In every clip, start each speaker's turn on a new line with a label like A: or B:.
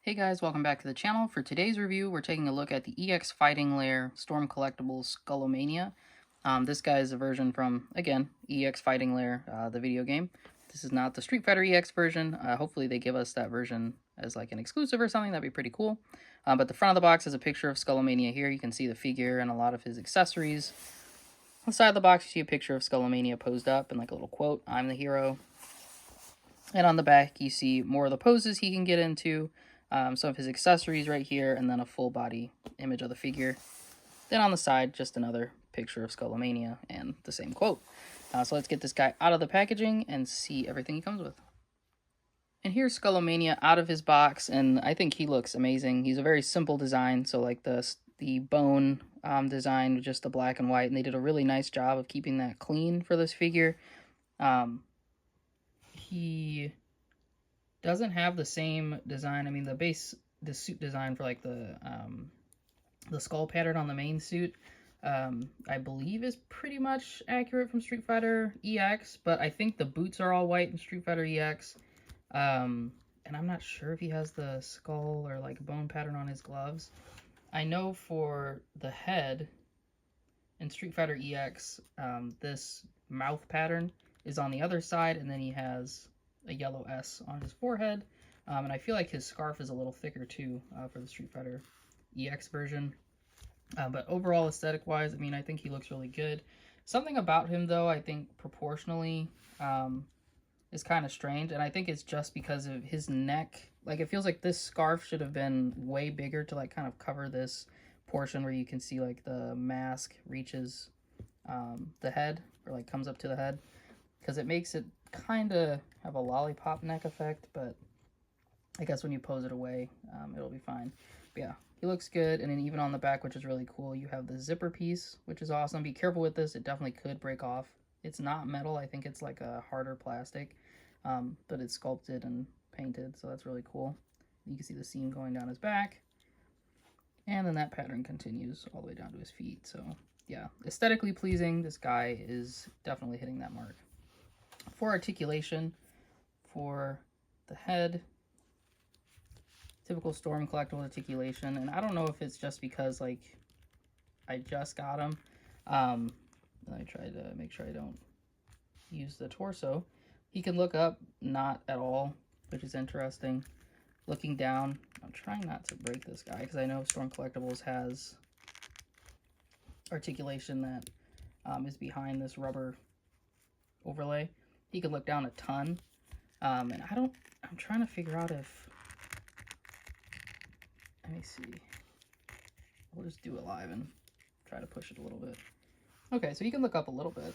A: Hey guys, welcome back to the channel. For today's review, we're taking a look at the EX Fighting Lair Storm Collectibles Skullomania. This guy is a version from, again, EX Fighting Lair, the video game. This is not the Street Fighter EX version. Hopefully they give us that version as like an exclusive or something. That'd be pretty cool. But the front of the box is a picture of Skullomania here. You can see the figure and a lot of his accessories. On the side of the box, you see a picture of Skullomania posed up and like a little quote, "I'm the hero." And on the back, you see more of the poses he can get into. Some of his accessories right here, and then a full body image of the figure. Then on the side, just another picture of Skullomania and the same quote. So let's get this guy out of the packaging and see everything he comes with. And here's Skullomania out of his box, and I think he looks amazing. He's a very simple design, so like the bone design with just the black and white, and they did a really nice job of keeping that clean for this figure. He doesn't have the same design. I mean, the suit design for like the skull pattern on the main suit, I believe is pretty much accurate from Street Fighter EX, but I think the boots are all white in Street Fighter EX. And I'm not sure if he has the skull or like bone pattern on his gloves. I know for the head in Street Fighter EX, this mouth pattern is on the other side, and then he has a yellow S on his forehead. And I feel like his scarf is a little thicker too for the Street Fighter EX version. But overall, aesthetic-wise, I mean, I think he looks really good. Something about him, though, I think proportionally is kind of strange. And I think it's just because of his neck. Like, it feels like this scarf should have been way bigger to, like, kind of cover this portion where you can see, like, the mask reaches the head, or, like, comes up to the head. Because it makes it kind of have a lollipop neck effect, but I guess when you pose it away, it'll be fine. But yeah, he looks good. And then even on the back, which is really cool, you have the zipper piece, which is awesome. Be careful with this. It definitely could break off. It's not metal. I think it's like a harder plastic, but it's sculpted and painted, so that's really cool. You can see the seam going down his back. And then that pattern continues all the way down to his feet. So yeah, aesthetically pleasing. This guy is definitely hitting that mark. For articulation, for the head, typical Storm Collectible articulation, and I don't know if it's just because like I just got him. I try to make sure I don't use the torso. He can look up, not at all, which is interesting. Looking down, I'm trying not to break this guy because I know Storm Collectibles has articulation that is behind this rubber overlay. He can look down a ton, and I'm trying to figure out if, let me see, we'll just do it live and try to push it a little bit. Okay, so he can look up a little bit.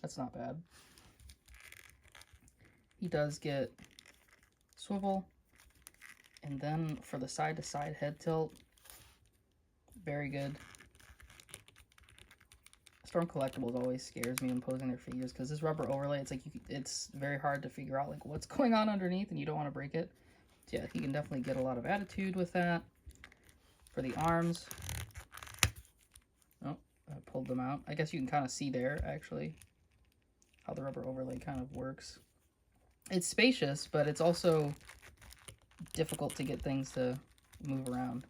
A: That's not bad. He does get swivel, and then for the side-to-side head tilt, very good. Storm Collectibles always scares me when posing their figures because this rubber overlay, it's like it's very hard to figure out like what's going on underneath, and you don't want to break it. So yeah, he can definitely get a lot of attitude with that. For the arms, oh, I pulled them out. I guess you can kind of see there actually how the rubber overlay kind of works. It's spacious, but it's also difficult to get things to move around.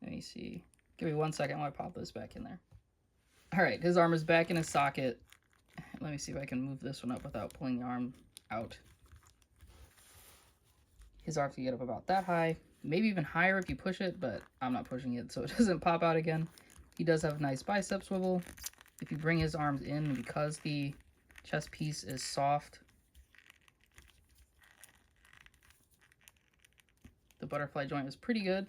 A: Let me see. Give me 1 second while I pop this back in there. All right, his arm is back in his socket. Let me see if I can move this one up without pulling the arm out. His arms can get up about that high, maybe even higher if you push it, but I'm not pushing it so it doesn't pop out again. He does have a nice bicep swivel. If you bring his arms in, because the chest piece is soft, the butterfly joint is pretty good.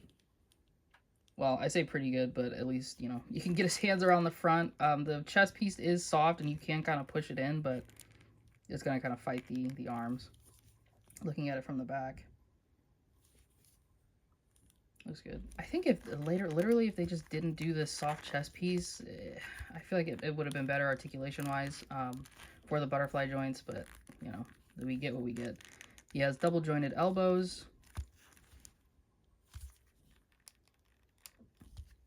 A: Well, I say pretty good, but at least, you know, you can get his hands around the front. The chest piece is soft, and you can kind of push it in, but it's going to kind of fight the arms. Looking at it from the back, looks good. I think if literally, if they just didn't do this soft chest piece, I feel like it would have been better articulation-wise for the butterfly joints, but, you know, we get what we get. He has double-jointed elbows.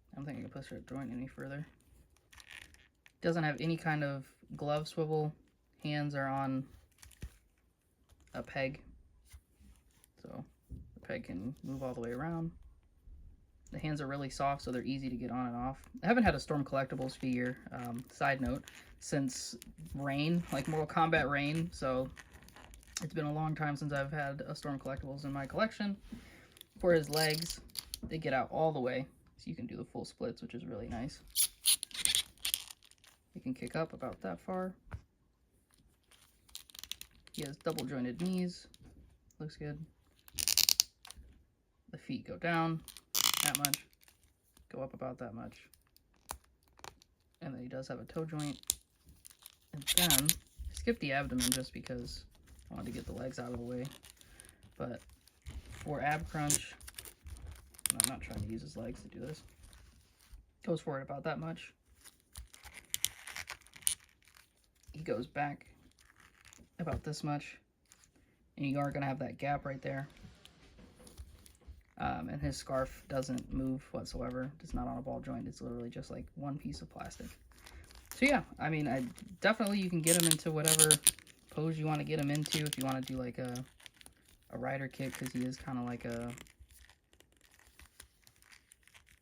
A: I don't think I can push that joint any further. Doesn't have any kind of glove swivel. Hands are on a peg. So head can move all the way around. The hands are really soft, so they're easy to get on and off. I haven't had a Storm Collectibles figure, side note, since Rain, like Mortal Kombat Rain, so it's been a long time since I've had a Storm Collectibles in my collection. For his legs, they get out all the way, so you can do the full splits, which is really nice. You can kick up about that far. He has double jointed knees, looks good. The feet go down that much, go up about that much. And then he does have a toe joint. And then, I skipped the abdomen just because I wanted to get the legs out of the way. But for ab crunch, and I'm not trying to use his legs to do this, goes forward about that much. He goes back about this much. And you are going to have that gap right there. And his scarf doesn't move whatsoever. It's not on a ball joint. It's literally just like one piece of plastic. So yeah, I mean, definitely you can get him into whatever pose you want to get him into. If you want to do like a rider kick, because he is kind of like a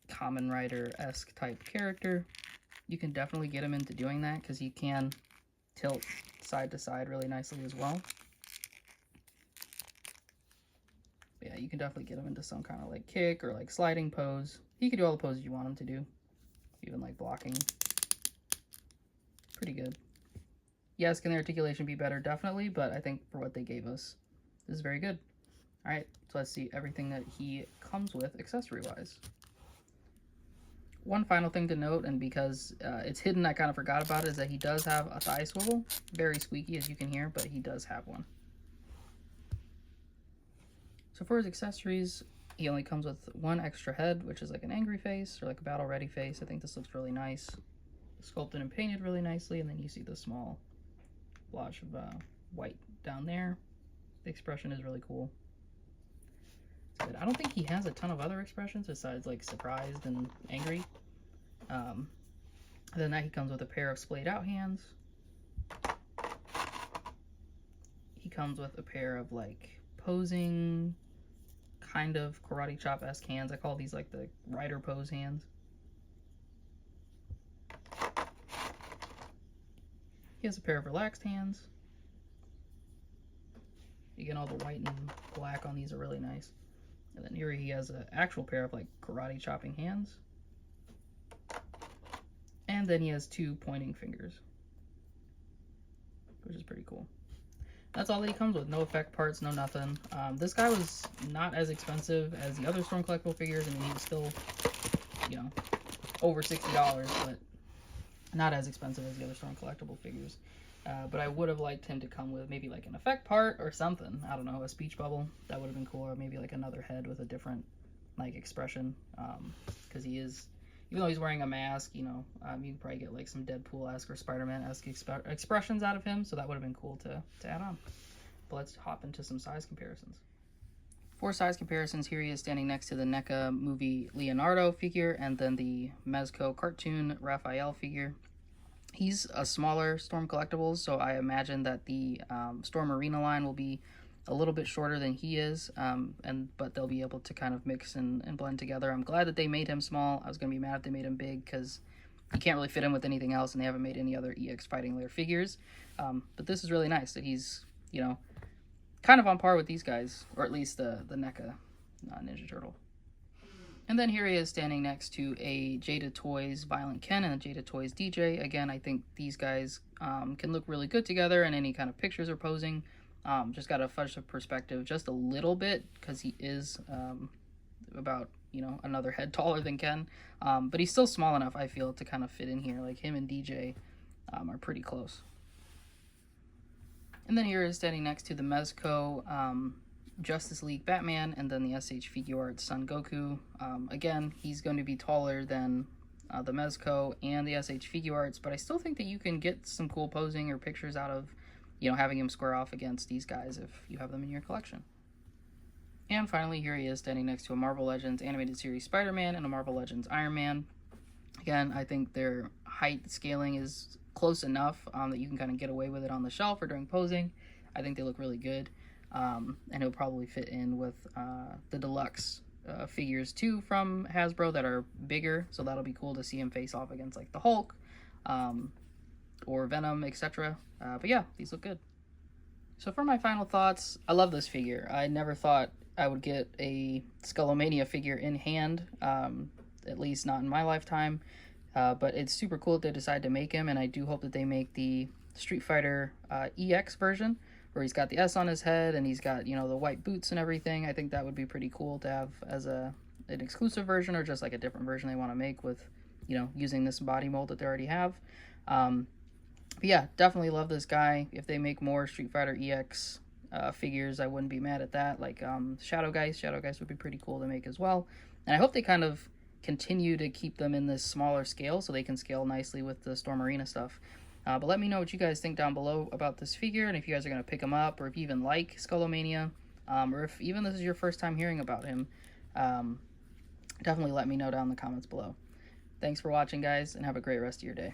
A: Kamen Rider-esque type character, you can definitely get him into doing that, because he can tilt side to side really nicely as well. Yeah, you can definitely get him into some kind of like kick or like sliding pose. He can do all the poses you want him to do, even like blocking. Pretty good. Yes, can the articulation be better? Definitely, but I think for what they gave us, this is very good. All right, so let's see everything that he comes with accessory-wise. One final thing to note, and because it's hidden, I kind of forgot about it, is that he does have a thigh swivel. Very squeaky, as you can hear, but he does have one. So for his accessories, he only comes with one extra head, which is like an angry face or like a battle ready face. I think this looks really nice. Sculpted and painted really nicely, and then you see the small blotch of white down there. The expression is really cool. It's good. I don't think he has a ton of other expressions besides like surprised and angry. Other than that, he comes with a pair of splayed out hands. He comes with a pair of like posing, kind of karate chop-esque hands. I call these like the rider pose hands. He has a pair of relaxed hands. Again, all the white and black on these are really nice. And then here he has an actual pair of like karate chopping hands. And then he has two pointing fingers, which is pretty cool. That's all that he comes with. No effect parts, no nothing. This guy was not as expensive as the other Storm Collectible figures. I mean, he was still, you know, over $60, but not as expensive as the other Storm Collectible figures. But I would have liked him to come with maybe like an effect part or something. I don't know, a speech bubble. That would have been cool. Or maybe like another head with a different like expression. Because he is, even though he's wearing a mask, you know, you could probably get like some Deadpool-esque or Spider-Man-esque expressions out of him. So that would have been cool to add on. But let's hop into some size comparisons. For size comparisons, here he is standing next to the NECA movie Leonardo figure and then the Mezco cartoon Raphael figure. He's a smaller Storm Collectibles, so I imagine that the Storm Arena line will be a little bit shorter than he is, but they'll be able to kind of mix and blend together. I'm glad that they made him small. I was going to be mad if they made him big, because you can't really fit him with anything else, and they haven't made any other EX Fighting Lair figures. But this is really nice that he's, you know, kind of on par with these guys, or at least the NECA Ninja Turtle. And then here he is standing next to a Jada Toys Violent Ken and a Jada Toys DJ. Again, I think these guys can look really good together in any kind of pictures or posing. Just got to fudge the perspective just a little bit, because he is about, you know, another head taller than Ken. But he's still small enough, I feel, to kind of fit in here. Like him and DJ are pretty close. And then here is standing next to the Mezco Justice League Batman, and then the SH Figuarts Son Goku. Again, he's going to be taller than the Mezco and the SH Figuarts, but I still think that you can get some cool posing or pictures out of, you know, having him square off against these guys if you have them in your collection. And finally, here he is standing next to a Marvel Legends Animated Series Spider-Man and a Marvel Legends Iron Man. Again, I think their height scaling is close enough that you can kind of get away with it on the shelf or during posing. I think they look really good. and it'll probably fit in with the deluxe figures too from Hasbro that are bigger, so that'll be cool to see him face off against like the Hulk or Venom, etc. But yeah, these look good. So for my final thoughts, I love this figure. I never thought I would get a Skullomania figure in hand, at least not in my lifetime. But it's super cool that they decided to make him, and I do hope that they make the Street Fighter EX version, where he's got the S on his head and he's got, you know, the white boots and everything. I think that would be pretty cool to have as an exclusive version, or just like a different version they want to make with, you know, using this body mold that they already have. But yeah, definitely love this guy. If they make more Street Fighter EX figures, I wouldn't be mad at that. Like Shadow Geist would be pretty cool to make as well. And I hope they kind of continue to keep them in this smaller scale so they can scale nicely with the Storm Arena stuff. But let me know what you guys think down below about this figure, and if you guys are going to pick him up, or if you even like Skullomania, or if even this is your first time hearing about him. Definitely let me know down in the comments below. Thanks for watching, guys, and have a great rest of your day.